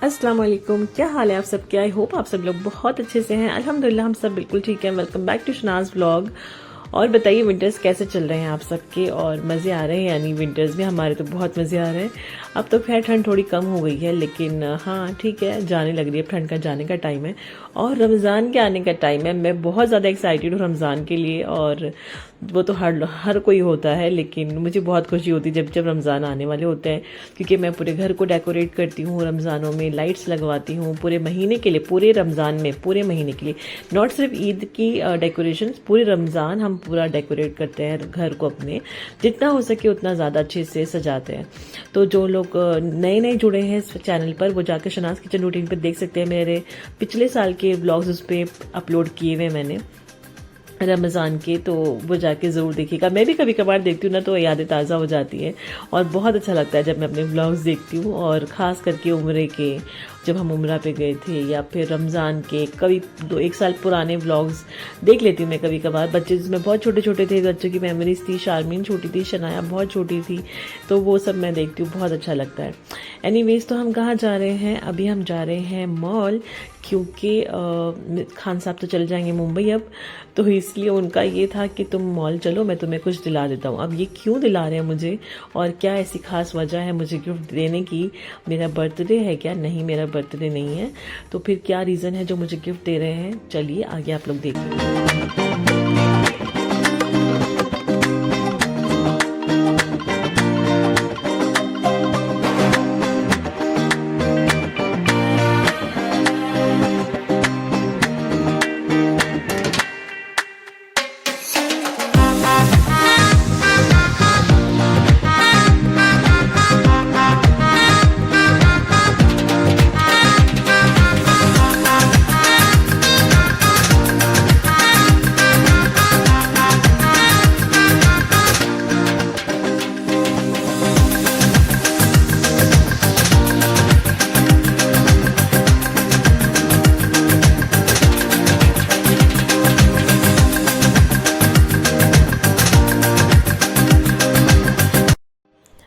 अस्सलाम वालेकुम, क्या हाल है आप सबके। आई होप आप सब लोग बहुत अच्छे से हैं। अल्हम्दुलिल्लाह हम सब बिल्कुल ठीक हैं। Welcome back to Shanaz vlog. और बताइए विंटर्स कैसे चल रहे हैं आप सबके, और मज़े आ रहे हैं? यानी विंटर्स में हमारे तो बहुत मज़े आ रहे हैं। अब तो खैर ठंड थोड़ी कम हो गई है, लेकिन हाँ ठीक है, जाने लग रही है। अब ठंड का जाने का टाइम है और रमज़ान के आने का टाइम है। मैं बहुत ज़्यादा एक्साइटेड हूँ रमज़ान के लिए, और वो तो हर कोई होता है, लेकिन मुझे बहुत खुशी होती है जब जब रमज़ान आने वाले होते हैं, क्योंकि मैं पूरे घर को डेकोरेट करती हूँ रमज़ानों में, लाइट्स लगवाती हूँ पूरे महीने के लिए, पूरे रमज़ान में पूरे महीने के लिए। नॉट सिर्फ ईद की डेकोरेशन, पूरे रमज़ान हम पूरा डेकोरेट करते हैं घर को, अपने जितना हो सके उतना ज़्यादा अच्छे से सजाते हैं। तो जो लोग नए नए जुड़े हैं इस चैनल पर, वो जाकर शनाज किचन रूटीन पर देख सकते हैं। मेरे पिछले साल के व्लॉग्स उस पर अपलोड किए हुए मैंने रमज़ान के, तो वो जाके ज़रूर देखिएगा। मैं भी कभी कभार देखती हूँ ना, तो यादें ताज़ा हो जाती है और बहुत अच्छा लगता है जब मैं अपने व्लॉग्स देखती हूँ। और ख़ास करके उम्रे के, जब हम उम्रा पे गए थे, या फिर रमज़ान के कभी 1 साल पुराने व्लॉग्स देख लेती हूँ मैं कभी कभार। बच्चे जिसमें बहुत छोटे छोटे थे, बच्चों की मेमोरीज थी। शारमीन छोटी थी, शनाया बहुत छोटी थी, तो वो सब मैं देखती हूँ, बहुत अच्छा लगता है। एनीवेज, तो हम कहाँ जा रहे हैं? अभी हम जा रहे हैं मॉल, क्योंकि खान साहब तो चले जाएंगे मुंबई अब, तो इसलिए उनका ये था कि तुम मॉल चलो, मैं तुम्हें कुछ दिला देता हूँ। अब ये क्यों दिला रहे हैं मुझे, और क्या ऐसी खास वजह है मुझे गिफ्ट देने की? मेरा बर्थडे है क्या? नहीं, मेरा बर्थडे नहीं है। तो फिर क्या रीज़न है जो मुझे गिफ्ट दे रहे हैं? चलिए आगे आप लोग देखिए।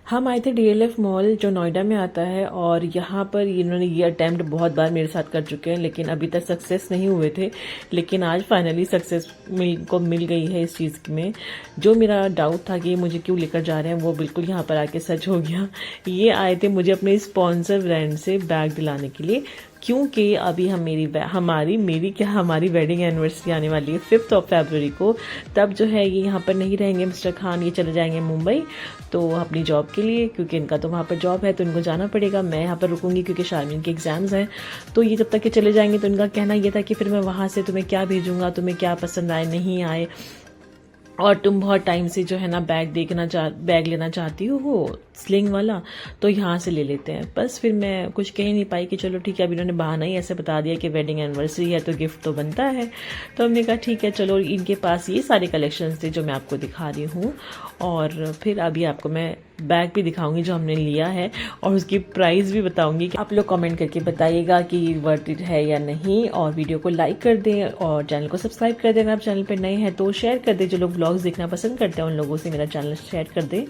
हम आए थे डीएलएफ मॉल, जो नोएडा में आता है, और यहाँ पर इन्होंने ये अटैम्प्ट बहुत बार मेरे साथ कर चुके हैं, लेकिन अभी तक सक्सेस नहीं हुए थे। लेकिन आज फाइनली सक्सेस मिल गई है इस चीज़ में। जो मेरा डाउट था कि ये मुझे क्यों लेकर जा रहे हैं, वो बिल्कुल यहाँ पर आके सच हो गया। ये आए थे मुझे अपने स्पॉन्सर ब्रांड से बैग दिलाने के लिए, क्योंकि अभी हमारी वेडिंग एनिवर्सरी आने वाली है 5 फरवरी को। तब जो है ये यहाँ पर नहीं रहेंगे मिस्टर खान, ये चले जाएंगे मुंबई, तो अपनी जॉब के लिए, क्योंकि इनका तो वहाँ पर जॉब है, तो इनको जाना पड़ेगा। मैं यहाँ पर रुकूंगी क्योंकि शारमीन के एग्जाम्स हैं। तो ये जब तक के चले जाएंगे, तो इनका कहना ये था कि फिर मैं वहाँ से तुम्हें क्या भेजूंगा, तुम्हें क्या पसंद आए नहीं आए, और तुम बहुत टाइम से जो है ना बैग लेना चाहती हो स्लिंग वाला, तो यहाँ से ले लेते हैं। बस फिर मैं कुछ कह ही नहीं पाई कि चलो ठीक है। अब इन्होंने बहाना ही ऐसे बता दिया कि वेडिंग एनिवर्सरी है तो गिफ्ट तो बनता है, तो हमने कहा ठीक है चलो। इनके पास ये सारे कलेक्शंस थे जो मैं आपको दिखा रही हूँ, और फिर अभी आपको मैं बैग भी दिखाऊंगी जो हमने लिया है, और उसकी प्राइस भी बताऊंगी। कि आप लोग कमेंट करके बताइएगा कि वर्थ इट है या नहीं, और वीडियो को लाइक कर दें और चैनल को सब्सक्राइब कर दें। आप चैनल पर नए हैं तो शेयर कर दें, जो लोग व्लॉग्स देखना पसंद करते हैं उन लोगों से मेरा चैनल शेयर कर दें।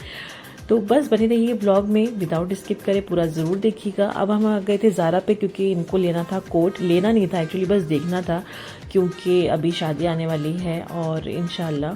तो बस बने रहिए व्लॉग में, विदाउट स्किप करे पूरा ज़रूर देखिएगा। अब हम आ गए थे ज़ारा पे, क्योंकि इनको लेना था कोट। लेना नहीं था एक्चुअली, बस देखना था, क्योंकि अभी शादी आने वाली है और इंशाल्लाह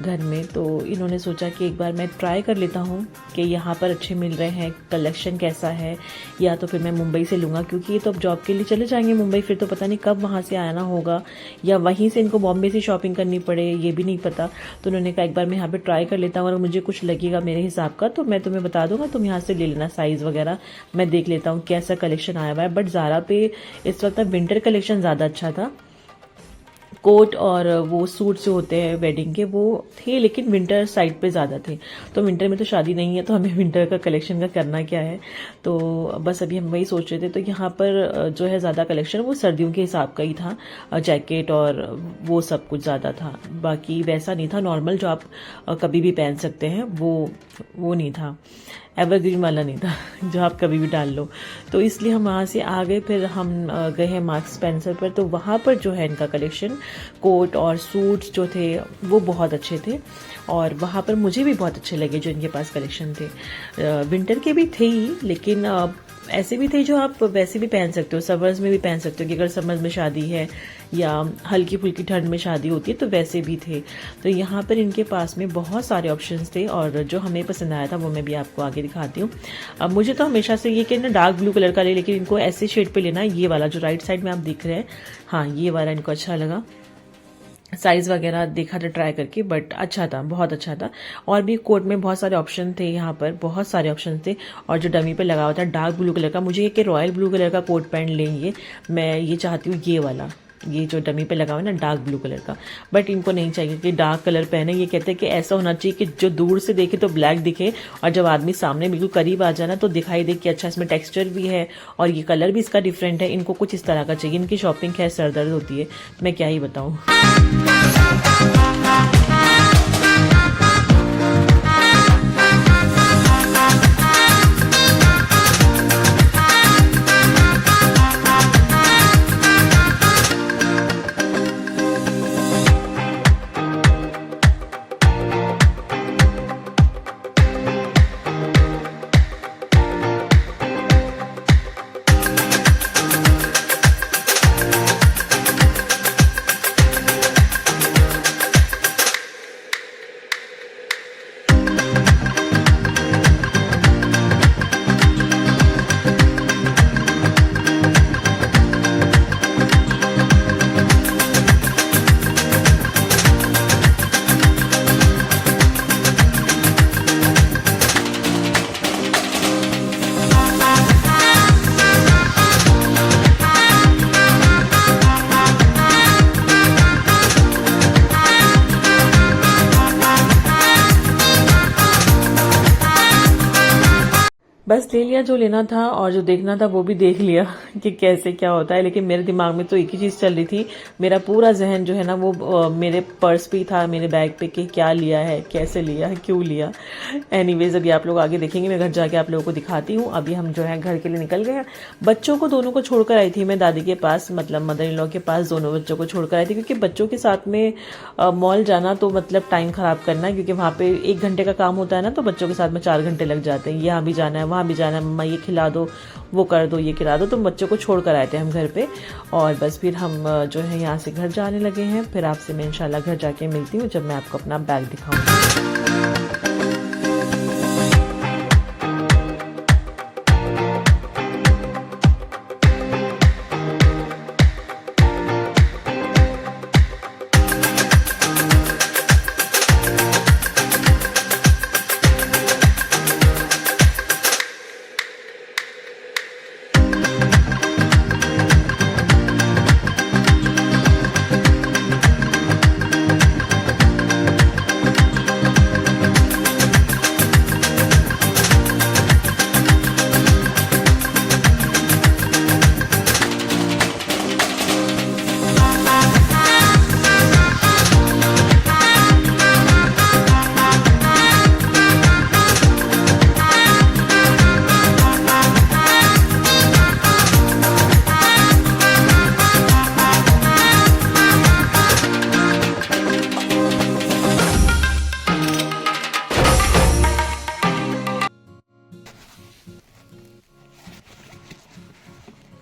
घर में, तो इन्होंने सोचा कि एक बार मैं ट्राई कर लेता हूँ कि यहाँ पर अच्छे मिल रहे हैं, कलेक्शन कैसा है, या तो फिर मैं मुंबई से लूँगा, क्योंकि ये तो अब जॉब के लिए चले जाएंगे मुंबई। फिर तो पता नहीं कब वहाँ से आना होगा, या वहीं से इनको बॉम्बे से शॉपिंग करनी पड़े, ये भी नहीं पता। तो उन्होंने कहा एक बार मैं यहाँ पर ट्राई कर लेता हूँ, और मुझे कुछ लगेगा मेरे हिसाब का तो मैं तुम्हें बता दूंगा, तुम यहाँ से ले लेना साइज़ वगैरह। मैं देख लेता हूँ कैसा कलेक्शन आया हुआ है। बट ज़ारा पे इस वक्त विंटर कलेक्शन ज़्यादा अच्छा था। कोट और वो सूट जो होते हैं वेडिंग के, वो थे, लेकिन विंटर साइड पे ज़्यादा थे। तो विंटर में तो शादी नहीं है, तो हमें विंटर का कलेक्शन का करना क्या है। तो बस अभी हम वही सोच रहे थे। तो यहाँ पर जो है ज़्यादा कलेक्शन वो सर्दियों के हिसाब का ही था, जैकेट और वो सब कुछ ज़्यादा था। बाकी वैसा नहीं था नॉर्मल जो आप कभी भी पहन सकते हैं, वो नहीं था। एवरग्रीन वाला नहीं था जो आप कभी भी डाल लो। तो इसलिए हम वहाँ से आ गए। फिर हम गए हैं मार्क्स स्पेंसर पर, तो वहाँ पर जो है इनका कलेक्शन, कोट और सूट्स जो थे वो बहुत अच्छे थे, और वहाँ पर मुझे भी बहुत अच्छे लगे जो इनके पास कलेक्शन थे। विंटर के भी थे ही, लेकिन ऐसे भी थे जो आप वैसे भी पहन सकते हो, समर्स में भी पहन सकते हो कि अगर समर्स में शादी है या हल्की फुल्की ठंड में शादी होती है तो वैसे भी थे। तो यहाँ पर इनके पास में बहुत सारे ऑप्शंस थे और जो हमें पसंद आया था वो मैं भी आपको आगे दिखाती हूँ। अब मुझे तो हमेशा से ये कि ना डार्क ब्लू कलर का ले, लेकिन इनको ऐसे शेड पे लेना है, ये वाला जो राइट साइड में आप दिख रहे हैं, हाँ ये वाला इनको अच्छा लगा। साइज वगैरह देखा था ट्राई करके, बट अच्छा था, बहुत अच्छा था। और भी कोट में बहुत सारे ऑप्शन थे, यहाँ पर बहुत सारे ऑप्शन थे। और जो डमी पे लगा हुआ था डार्क ब्लू कलर का, मुझे ये कि रॉयल ब्लू कलर का कोट पैंट लेंगे, मैं ये चाहती हूँ ये वाला, ये जो डमी पे लगा हुआ है ना डार्क ब्लू कलर का। बट इनको नहीं चाहिए कि डार्क कलर पहने, ये कहते हैं कि ऐसा होना चाहिए कि जो दूर से देखे तो ब्लैक दिखे और जब आदमी सामने बिल्कुल करीब आ जाए ना तो दिखाई दे कि अच्छा इसमें टेक्सचर भी है और ये कलर भी इसका डिफरेंट है। इनको कुछ इस तरह का चाहिए। इनकी शॉपिंग है सरदर्द होती है, मैं क्या ही बताऊँ। बस ले लिया जो लेना था और जो देखना था वो भी देख लिया कि कैसे क्या होता है। लेकिन मेरे दिमाग में तो एक ही चीज चल रही थी, मेरा पूरा जहन जो है ना वो मेरे पर्स पे था, मेरे बैग पे, कि क्या लिया है, कैसे लिया है, क्यों लिया। एनीवेज अभी आप लोग आगे देखेंगे, मैं घर जाके आप लोगों को दिखाती हूँ। अभी हम जो है घर के लिए निकल गए हैं। बच्चों को दोनों को छोड़कर आई थी मैं दादी के पास, मतलब मदर इन लॉ के पास दोनों बच्चों को छोड़कर आई थी, क्योंकि बच्चों के साथ में मॉल जाना तो मतलब टाइम खराब करना है, क्योंकि वहाँ पे 1 घंटे का काम होता है ना, तो बच्चों के साथ में 4 घंटे लग जाते हैं। यहाँ भी जाना है, वहाँ भी जाना है, मम्मा ये खिला दो, वो कर दो, ये खिला दो। तो बच्चों को छोड़ कर आए थे हम घर पे और बस फिर हम जो है यहाँ से घर जाने लगे हैं। फिर आपसे मैं इंशाल्लाह घर जाके मिलती हूँ जब मैं आपको अपना बैग दिखाऊंगी।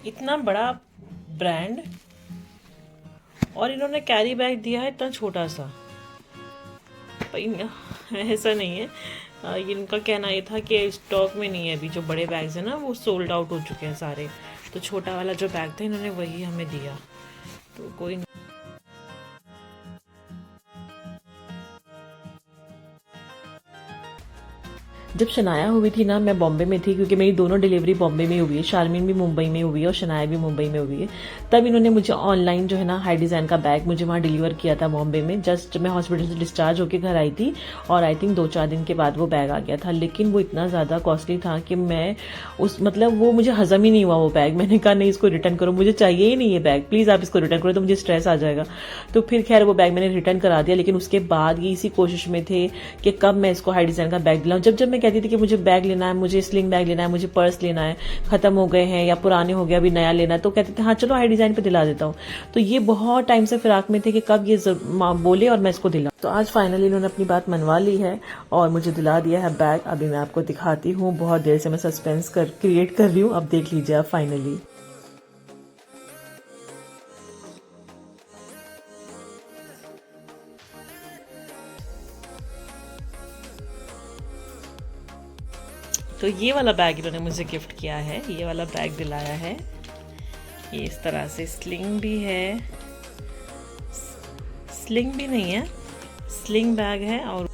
इतना बड़ा ब्रांड और इन्होंने कैरी बैग दिया है इतना छोटा सा। ऐसा नहीं है, इनका कहना ये था कि स्टॉक में नहीं है अभी, जो बड़े बैग्स हैं ना वो सोल्ड आउट हो चुके हैं सारे, तो छोटा वाला जो बैग था इन्होंने वही हमें दिया। तो कोई नहीं। जब शनाया हुई थी ना, मैं बॉम्बे में थी, क्योंकि मेरी दोनों डिलीवरी बॉम्बे में हुई है, शारमीन भी मुंबई में हुई है और शनाया भी मुंबई में हुई है। तब इन्होंने मुझे ऑनलाइन जो है ना हाई डिजाइन का बैग मुझे वहाँ डिलीवर किया था बॉम्बे में। जस्ट मैं हॉस्पिटल से डिस्चार्ज होकर घर आई थी और आई थिंक 2-4 दिन के बाद वो बैग आ गया था। लेकिन वो इतना ज्यादा कॉस्टली था कि मैं वो मुझे हजम ही नहीं हुआ वो बैग। मैंने कहा नहीं, इसको रिटर्न करो, मुझे चाहिए ही नहीं ये बैग, प्लीज आप इसको रिटर्न करो, तो मुझे स्ट्रेस आ जाएगा। तो फिर खैर वो बैग मैंने रिटर्न करा दिया। लेकिन उसके बाद ये इसी कोशिश में थे कि कब मैं इसको हाई डिजाइन का बैग दिलाऊं। जब मैं कहती थी कि मुझे बैग लेना है, मुझे स्लिंग बैग लेना है, मुझे पर्स लेना है, खत्म हो गए हैं या पुराने हो गए अभी नया लेना है, तो कहते थे हाँ चलो हाई डिज़ाइन पे दिला देता हूँ। तो ये बहुत टाइम से फिराक में थे कि कब ये बोले और मैं इसको दिलाऊं। तो आज फाइनली इन्होंने अपनी बात मनवा ली है और मुझे दिला दिया है बैग। अभी मैं आपको दिखाती हूँ, बहुत देर से मैं सस्पेंस क्रिएट कर रही हूँ, अब देख लीजिए आप फाइनली। तो ये वाला बैग इन्होंने मुझे गिफ्ट किया है, ये वाला बैग दिलाया है। ये इस तरह से स्लिंग भी है, स्लिंग भी नहीं है, स्लिंग बैग है। और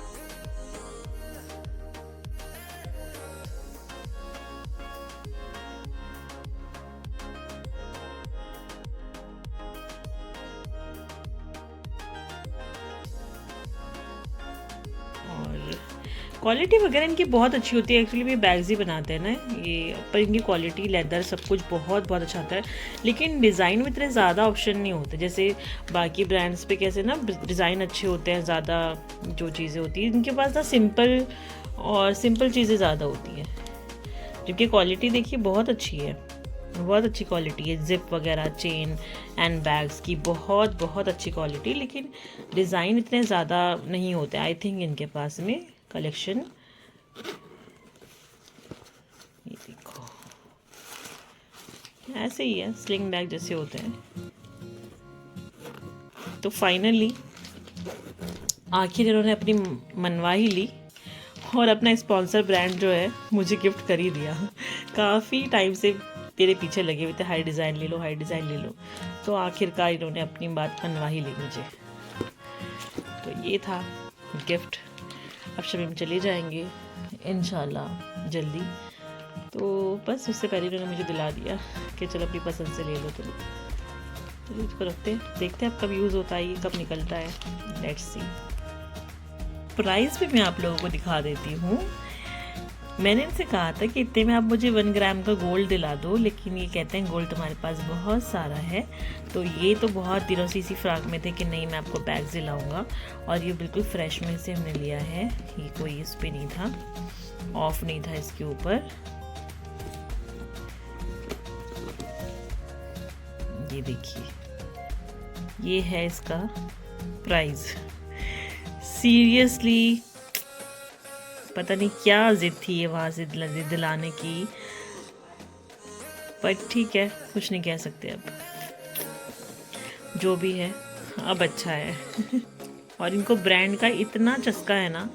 क्वालिटी वगैरह इनकी बहुत अच्छी होती है। एक्चुअली ये बैग्स ही बनाते हैं ना ये, पर इनकी क्वालिटी, लेदर, सब कुछ बहुत बहुत अच्छा आता है। लेकिन डिज़ाइन में इतने ज़्यादा ऑप्शन नहीं होते जैसे बाकी ब्रांड्स पे कैसे ना डिज़ाइन अच्छे होते हैं, ज़्यादा जो चीज़ें होती हैं इनके पास ना सिंपल चीज़ें ज़्यादा होती हैं। जबकि क्वालिटी देखिए बहुत अच्छी है, बहुत अच्छी क्वालिटी है। जिप वगैरह, चेन एंड बैग्स की बहुत बहुत अच्छी क्वालिटी, लेकिन डिज़ाइन इतने ज़्यादा नहीं होते आई थिंक इनके पास में कलेक्शन। ये देखो ऐसे ही है, स्लिंग बैग जैसे होते हैं। तो फाइनली आखिर इन्होंने अपनी मनवा ही ली और अपना स्पॉन्सर ब्रांड जो है मुझे गिफ्ट कर ही दिया। काफ़ी टाइम से तेरे पीछे लगे हुए थे, हाई डिज़ाइन ले लो, हाई डिज़ाइन ले लो, तो आखिरकार इन्होंने अपनी बात मनवा ही ली मुझे। तो ये था गिफ्ट। अब शमीम चले जाएंगे इंशाल्लाह जल्दी, तो बस उससे पहले इन्होंने मुझे दिला दिया कि चलो अपनी पसंद से ले लो। तो इसको रखते, देखते हैं अब कब यूज़ होता है, ये कब निकलता है, लेट्स सी। प्राइस भी मैं आप लोगों को दिखा देती हूँ। मैंने इनसे कहा था कि इतने में आप मुझे 1 ग्राम का गोल्ड दिला दो, लेकिन ये कहते हैं गोल्ड तुम्हारे पास बहुत सारा है। तो ये तो बहुत दिनों से इसी फ्राक में थे कि नहीं मैं आपको बैग दिलाऊंगा, और ये बिल्कुल फ्रेश में से हमने लिया है। ये कोई इस पे नहीं था, ऑफ नहीं था इसके ऊपर। ये देखिए, ये है इसका प्राइस। सीरियसली पता नहीं क्या जिद थी ये वहाँ से दिलाने की, पर ठीक है, कुछ नहीं कह सकते अब, जो भी है अब अच्छा है। और इनको ब्रांड का इतना चस्का है ना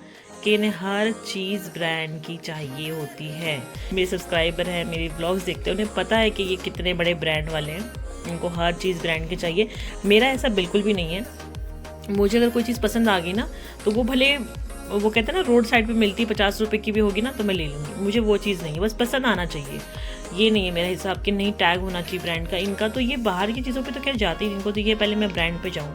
कि इन्हें हर चीज़ ब्रांड की चाहिए होती है। मेरे सब्सक्राइबर हैं, मेरे व्लॉग्स देखते हैं, उन्हें पता है कि ये कितने बड़े ब्रांड वाले हैं, इनको हर चीज़ ब्रांड की चाहिए। मेरा ऐसा बिल्कुल भी नहीं है। मुझे अगर कोई चीज़ पसंद आ गई ना, तो वो भले वो कहते हैं ना रोड साइड पे मिलती 50 रुपए की भी होगी ना, तो मैं ले लूँगी। मुझे वो चीज़ नहीं है, बस पसंद आना चाहिए। ये नहीं है मेरा हिसाब कि नहीं टैग होना चाहिए ब्रांड का। इनका तो ये बाहर की चीज़ों पे तो क्या जाते ही, इनको तो ये पहले मैं ब्रांड पे जाऊँ,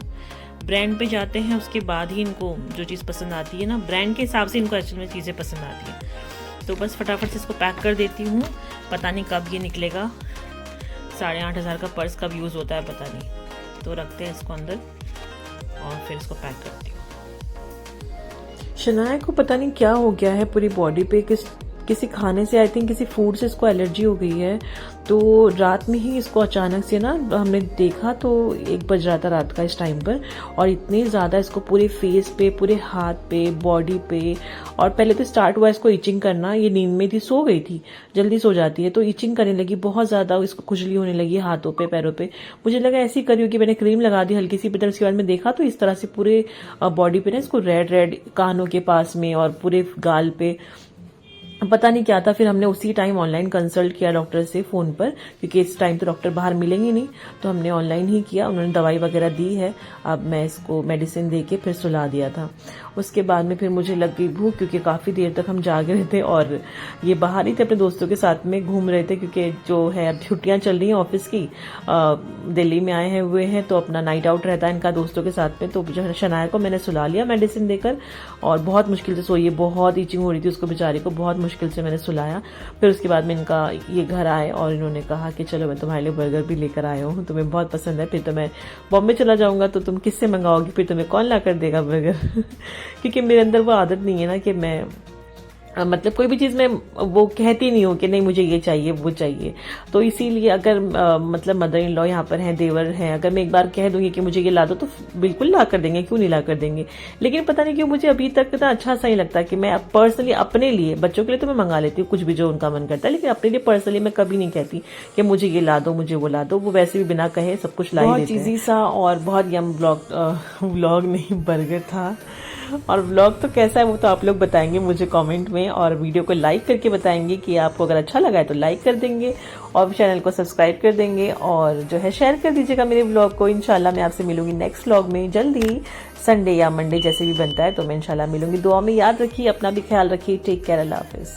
ब्रांड पे जाते हैं, उसके बाद ही इनको जो चीज़ पसंद आती है ना, ब्रांड के हिसाब से इनको एक्चुअल में चीज़ें पसंद आती हैं। तो बस फटाफट से इसको पैक कर देती हूँ। पता नहीं कब ये निकलेगा, 8,500 का पर्स कब यूज़ होता है पता नहीं। तो रखते हैं इसको अंदर और फिर इसको पैक करती हूँ। शनाया को पता नहीं क्या हो गया है पूरी बॉडी पे, किसी खाने से, आई थिंक किसी फूड से इसको एलर्जी हो गई है। तो रात में ही इसको अचानक से ना हमने देखा तो 1 बज रहा था रात का इस टाइम पर, और इतनी ज़्यादा इसको पूरे फेस पे, पूरे हाथ पे, बॉडी पे, और पहले तो स्टार्ट हुआ इसको इचिंग करना। ये नींद में थी, सो गई थी, जल्दी सो जाती है, तो इचिंग करने लगी बहुत ज़्यादा, इसको खुजली होने लगी हाथों पे, पैरों पे। मुझे लगा ऐसी करी हो कि मैंने क्रीम लगा दी हल्की सी, फिर उसके बाद में देखा तो इस तरह से पूरे बॉडी पे ना इसको रेड कानों के पास में और पूरे गाल पे, पता नहीं क्या था। फिर हमने उसी टाइम ऑनलाइन कंसल्ट किया डॉक्टर से फ़ोन पर, क्योंकि इस टाइम तो डॉक्टर बाहर मिलेंगे नहीं, तो हमने ऑनलाइन ही किया। उन्होंने दवाई वगैरह दी है, अब मैं इसको मेडिसिन दे के फिर सुला दिया था। उसके बाद में फिर मुझे लग गई भूख, क्योंकि काफ़ी देर तक हम जागे रहे थे और ये बाहर ही थे अपने दोस्तों के साथ में घूम रहे थे, क्योंकि जो है अब छुट्टियाँ चल रही हैं ऑफिस की, दिल्ली में आए हुए हैं, तो अपना नाइट आउट रहता है इनका दोस्तों के साथ में। तो शनाया को मैंने सुला लिया मेडिसिन देकर, और बहुत मुश्किल से सोई है, बहुत ईचिंग हो रही थी उसको बेचारी को, बहुत मुश्किल से मैंने सुलाया। फिर उसके बाद में इनका ये घर आए और इन्होंने कहा कि चलो मैं तुम्हारे लिए बर्गर भी लेकर आया हूँ, तुम्हें बहुत पसंद है, फिर तो मैं बॉम्बे चला जाऊंगा तो तुम किससे मंगाओगी, फिर तुम्हें कौन ला कर देगा बर्गर। क्योंकि मेरे अंदर वो आदत नहीं है ना कि मैं मतलब कोई भी चीज में वो कहती नहीं हूँ कि नहीं मुझे ये चाहिए वो चाहिए। तो इसीलिए अगर मतलब मदर इन लॉ यहाँ पर हैं, देवर हैं, अगर मैं एक बार कह दूंगी कि मुझे ये ला दो तो बिल्कुल ला कर देंगे, क्यों नहीं ला कर देंगे। लेकिन पता नहीं क्यों मुझे अभी तक इतना अच्छा सा ही लगता है कि मैं पर्सनली अपने लिए, बच्चों के लिए तो मैं मंगा लेती हूँ कुछ भी जो उनका मन करता है, लेकिन अपने लिए पर्सनली मैं कभी नहीं कहती कि मुझे ये ला दो मुझे वो ला दो। वो वैसे भी बिना कहे सब कुछ ला ही देते हैं। बहुत चीजी सा और बहुत यम व्लॉग नहीं बर्गर था। और व्लॉग तो कैसा है वो तो आप लोग बताएंगे मुझे कमेंट में, और वीडियो को लाइक करके बताएंगे कि आपको अगर अच्छा लगा है तो लाइक कर देंगे और चैनल को सब्सक्राइब कर देंगे, और जो है शेयर कर दीजिएगा मेरे व्लॉग को। इंशाल्लाह मैं आपसे मिलूंगी नेक्स्ट व्लॉग में जल्दी, संडे या मंडे जैसे भी बनता है तो मैं इंशाल्लाह मिलूंगी। दुआ में याद रखिए, अपना भी ख्याल रखिए। टेक केयर, अल्लाह हाफिज।